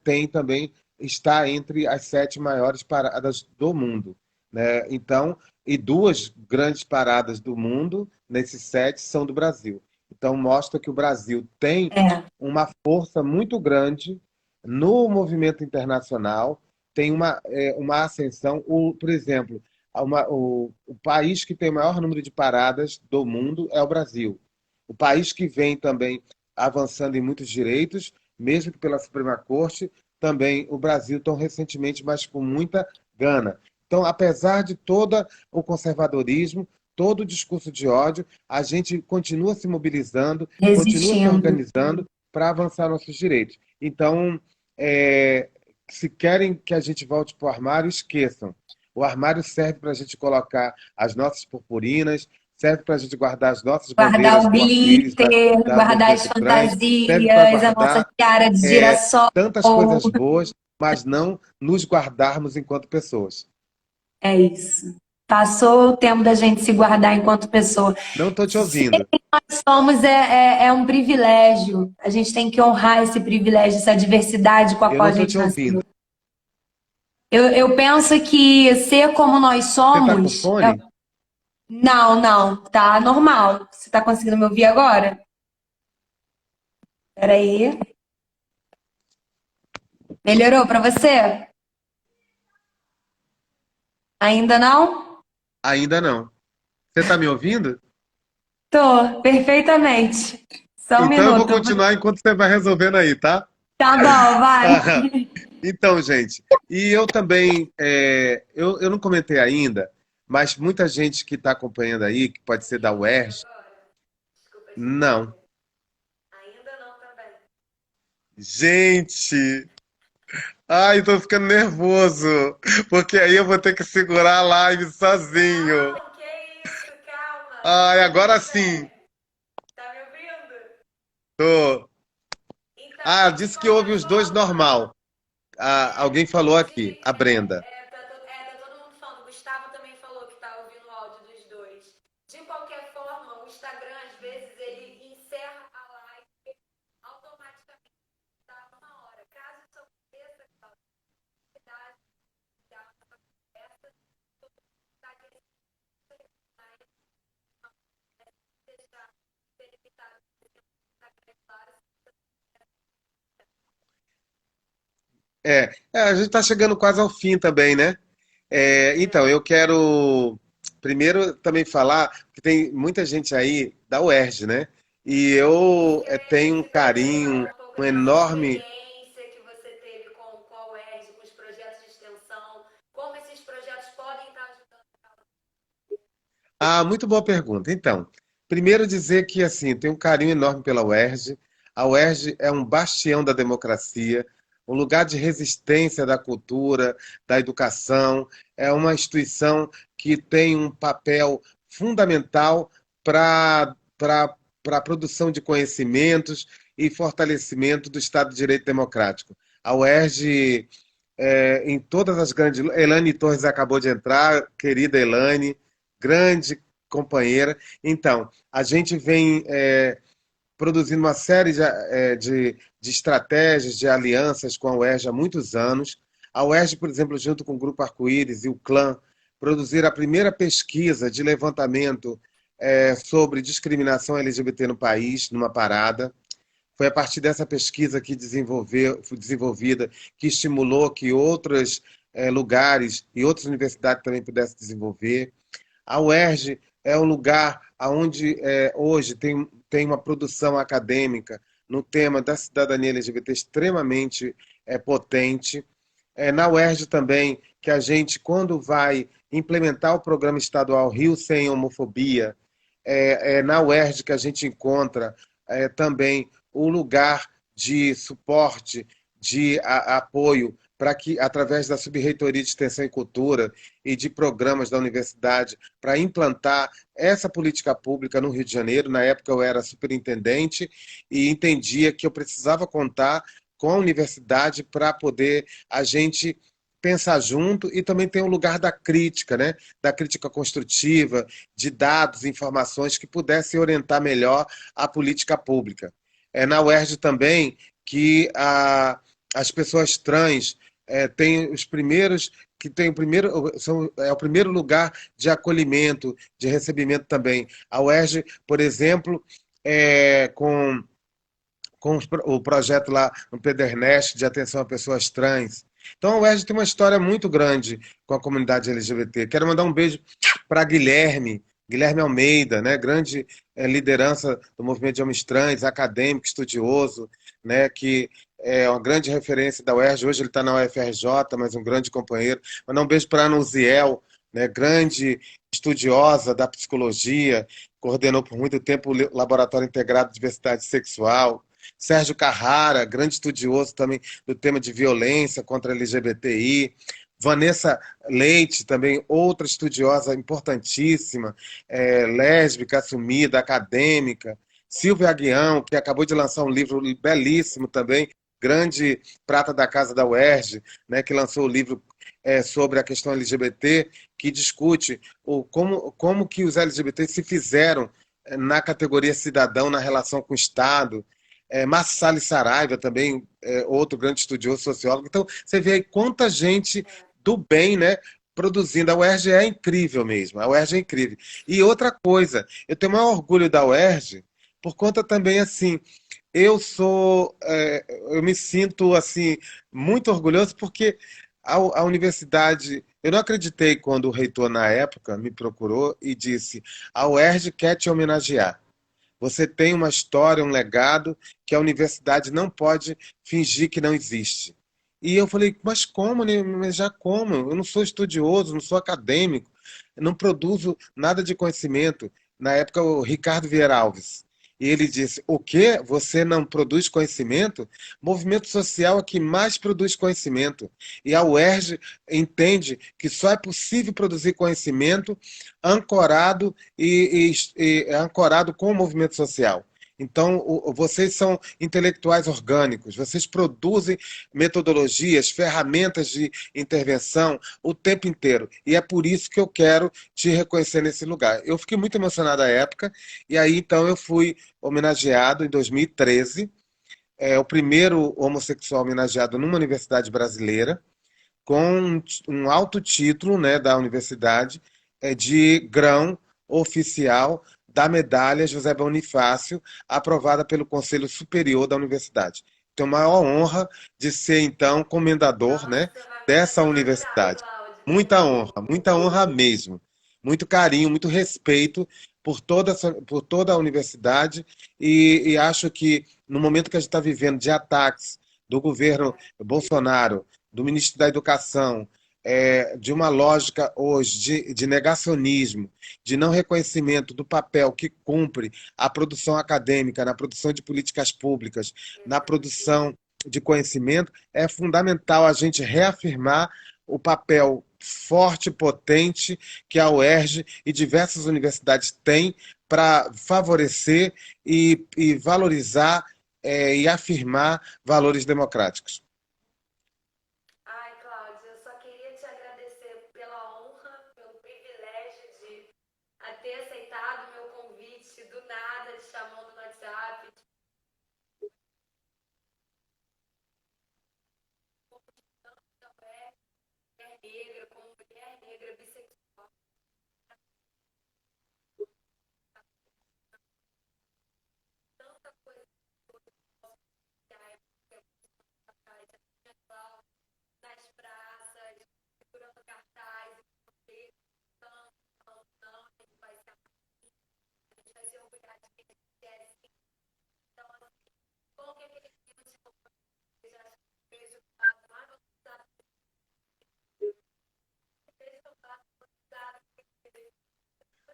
B: tem também, está entre as 7 maiores paradas do mundo, né? Então, e 2 grandes paradas do mundo, nesses 7, são do Brasil. Então, mostra que o Brasil tem
C: É,
B: uma força muito grande no movimento internacional, tem uma ascensão. Por exemplo, o país que tem o maior número de paradas do mundo é o Brasil. O país que vem também avançando em muitos direitos, mesmo que pela Suprema Corte, também o Brasil tão recentemente, mas com muita gana. Então, apesar de todo o conservadorismo, todo o discurso de ódio, a gente continua se mobilizando, continua se
C: resistindo.
B: organizando para avançar nossos direitos. Então, é, se querem que a gente volte para o armário, esqueçam. O armário serve para a gente colocar as nossas purpurinas, serve para a gente guardar as nossas
C: Guardar
B: bandeiras
C: o
B: do arco-íris,
C: glitter,
B: da
C: guardar as
B: movimento trans, serve para
C: fantasias, a nossa
B: guardar
C: tiara de girassol.
B: tantas coisas boas, mas não nos guardarmos enquanto pessoas.
C: É isso. Passou o tempo da gente se guardar enquanto pessoa.
B: Não estou te
C: Ser
B: ouvindo.
C: quem nós somos é um privilégio. A gente tem que honrar esse privilégio, essa diversidade com a
B: Eu
C: qual
B: não
C: a
B: estou
C: gente
B: te ouvindo.
C: nasceu. Eu penso que ser como nós
B: Você está com
C: somos.
B: fone?
C: Não, não, tá normal. Você tá conseguindo me ouvir agora? Peraí. Melhorou pra você? Ainda não?
B: Ainda não. Você está me ouvindo?
C: Tô, perfeitamente. Só um
B: Então eu vou
C: minuto.
B: continuar enquanto você vai resolvendo aí, tá?
C: Tá bom, vai.
B: Então, gente, e eu também, eu não comentei ainda, mas muita gente que está acompanhando aí, que pode ser da UERJ, não.
A: Ainda não também.
B: Gente, ai, tô ficando nervoso, porque aí eu vou ter que segurar a live sozinho.
A: Não, que isso, calma.
B: Ai,
A: Fica
B: agora
A: de
B: sim,
A: pé. Tá me ouvindo?
B: tô.
A: Então,
B: Ah,
A: de
B: disse que
A: qualquer
B: ouve os dois
A: forma,
B: normal. Ah, alguém falou aqui,
A: se,
B: a Brenda.
A: tá todo mundo falando. O Gustavo também falou que tá ouvindo o áudio dos dois. De qualquer forma, o Instagram, às vezes, ele encerra a live automaticamente. Dá 1 hora. Caso isso aconteça, Cláudia, tá aquele deixar delimitado claro.
B: A gente está chegando quase ao fim também, né? Então, eu quero primeiro também falar que tem muita gente aí da UERJ, né? E eu tenho um
A: Se quiser
B: carinho,
A: falar um pouco
B: um
A: dessa sua
B: enorme.
A: experiência que você teve com a UERJ, com os projetos de extensão, como esses projetos podem estar ajudando.
B: Ah, muito boa pergunta. Então, primeiro dizer que assim, tenho um carinho enorme pela UERJ. A UERJ é um bastião da democracia, um lugar de resistência da cultura, da educação. É uma instituição que tem um papel fundamental para a produção de conhecimentos e fortalecimento do Estado de Direito Democrático. A UERJ, em todas as grandes. Elane Torres acabou de entrar, querida Elane, grande companheira. Então, a gente vem produzindo uma série de estratégias, de alianças com a UERJ há muitos anos. A UERJ, por exemplo, junto com o Grupo Arco-Íris e o CLAN, produziram a primeira pesquisa de levantamento sobre discriminação LGBT no país, numa parada. Foi a partir dessa pesquisa que foi desenvolvida, que estimulou que outros lugares e outras universidades também pudessem desenvolver. A UERJ é um lugar onde hoje tem uma produção acadêmica no tema da cidadania LGBT extremamente potente. Na UERJ também, que a gente, quando vai implementar o programa estadual Rio Sem Homofobia, é na UERJ que a gente encontra também um lugar de suporte, de apoio para que, através da Subreitoria de Extensão e Cultura e de programas da universidade, para implantar essa política pública no Rio de Janeiro. Na época eu era superintendente e entendia que eu precisava contar com a universidade para poder a gente pensar junto e também tem o lugar da crítica, né? Da crítica construtiva, de dados, informações que pudessem orientar melhor a política pública. É na UERJ também que as pessoas trans têm os primeiros, que tem o primeiro, é o primeiro lugar de acolhimento, de recebimento também. A UERJ, por exemplo, com o projeto lá no Pedernest de atenção a pessoas trans. Então a UERJ tem uma história muito grande com a comunidade LGBT. Quero mandar um beijo para Guilherme Almeida, né, grande liderança do movimento de homens trans, acadêmico, estudioso, né, que é uma grande referência da UERJ. Hoje ele está na UFRJ, mas um grande companheiro. Mandar um beijo para a Ana Uziel, né, grande estudiosa da psicologia, coordenou por muito tempo o Laboratório Integrado de Diversidade Sexual. Sérgio Carrara, grande estudioso também do tema de violência contra a LGBTI. Vanessa Leite, também outra estudiosa importantíssima, lésbica, assumida, acadêmica. Silvia Aguião, que acabou de lançar um livro belíssimo também, grande prata da casa da UERJ, né, que lançou o livro sobre a questão LGBT, que discute como que os LGBT se fizeram na categoria cidadão, na relação com o Estado. Márcio Salles Saraiva também, outro grande estudioso, sociólogo. Então, você vê aí quanta gente do bem, né, produzindo. A UERJ é incrível mesmo, a UERJ é incrível. E outra coisa, eu tenho o maior orgulho da UERJ, por conta também, assim, eu me sinto, assim, muito orgulhoso, porque a universidade, eu não acreditei quando o reitor, na época, me procurou e disse: a UERJ quer te homenagear. Você tem uma história, um legado que a universidade não pode fingir que não existe. E eu falei, mas como, né? Mas já como? Eu não sou estudioso, não sou acadêmico, eu não produzo nada de conhecimento. Na época, o Ricardo Vieira Alves. E ele disse, o quê? Você não produz conhecimento? Movimento social é que mais produz conhecimento. E a UERJ entende que só é possível produzir conhecimento ancorado ancorado com o movimento social. Então, vocês são intelectuais orgânicos, vocês produzem metodologias, ferramentas de intervenção o tempo inteiro. E é por isso que eu quero te reconhecer nesse lugar. Eu fiquei muito emocionado à época, e aí então eu fui homenageado em 2013, o primeiro homossexual homenageado numa universidade brasileira, com um alto título, né, da universidade, de grão oficial da medalha José Bonifácio, aprovada pelo Conselho Superior da Universidade. Tenho a maior honra de ser, então, comendador, né, dessa universidade. Muita honra mesmo. Muito carinho, muito respeito por toda a universidade e acho que no momento que a gente está vivendo de ataques do governo Bolsonaro, do ministro da Educação, de uma lógica hoje de negacionismo, de não reconhecimento do papel que cumpre a produção acadêmica, na produção de políticas públicas, na produção de conhecimento, é fundamental a gente reafirmar o papel forte, potente que a UERJ e diversas universidades têm para favorecer e valorizar e afirmar valores democráticos.
A: Ai, Cláudia, eu só queria te agradecer pela honra, pelo privilégio de ter aceitado o meu convite do nada, te chamando no WhatsApp. Mulher negra, como mulher negra, bissexual. Tanta coisa que a época nas praças, segurando cartaz, não, a gente vai se orgulhar de quem a gente é. Então, assim, como que aquele dia de já vejo mais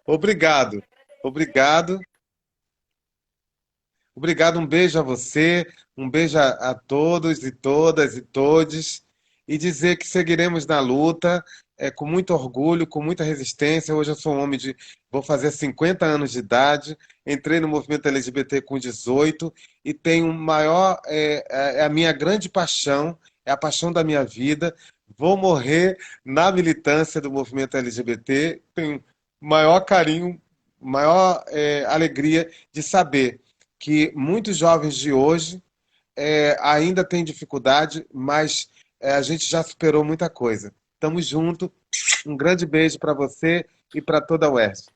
B: Obrigado. Obrigado. Obrigado, um beijo a você, um beijo a todos e todas e todes, e dizer que seguiremos na luta, com muito orgulho, com muita resistência. Hoje eu sou um homem vou fazer 50 anos de idade, entrei no movimento LGBT com 18 e tenho a minha grande paixão, é a paixão da minha vida, vou morrer na militância do movimento LGBT. Tenho maior carinho, maior alegria de saber que muitos jovens de hoje ainda têm dificuldade, mas a gente já superou muita coisa. Tamo junto. Um grande beijo para você e para toda a UERJ.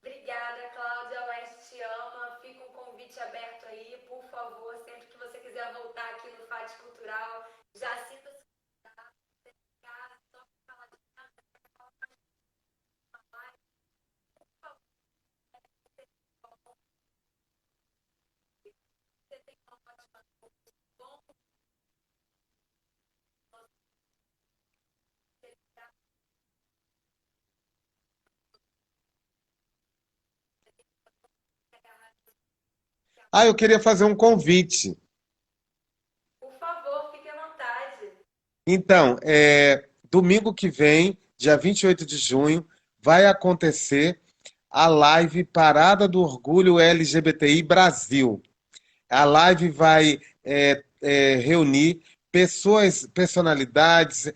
A: Obrigada, Cláudia. A UERJ te ama. Fica um convite aberto aí, por favor. Sempre que você quiser voltar aqui no FAT Cultural, já sinta-se convidado. Só falar de nada, você tem uma ótima bom
B: Ah, eu queria fazer um convite.
A: Por favor, fique à vontade.
B: Então, domingo que vem, dia 28 de junho, vai acontecer a live Parada do Orgulho LGBTI Brasil. A live vai reunir pessoas, personalidades,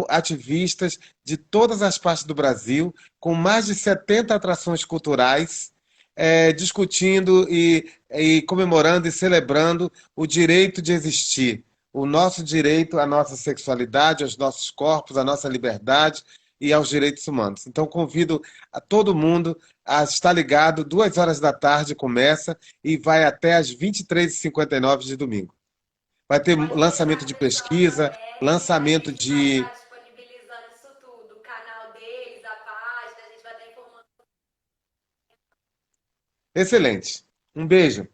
B: ativistas de todas as partes do Brasil, com mais de 70 atrações culturais, discutindo e comemorando e celebrando o direito de existir, o nosso direito à nossa sexualidade, aos nossos corpos, à nossa liberdade e aos direitos humanos. Então, convido a todo mundo a estar ligado, 2 horas da tarde começa e vai até às 23h59 de domingo. Vai ter
A: Pode deixar
B: lançamento de
A: avisando a
B: pesquisa,
A: UERJ, a
B: lançamento
A: gente vai
B: de...
A: estar disponibilizando isso tudo. O canal deles, a página, a gente vai estar informando.
B: Excelente. Um beijo.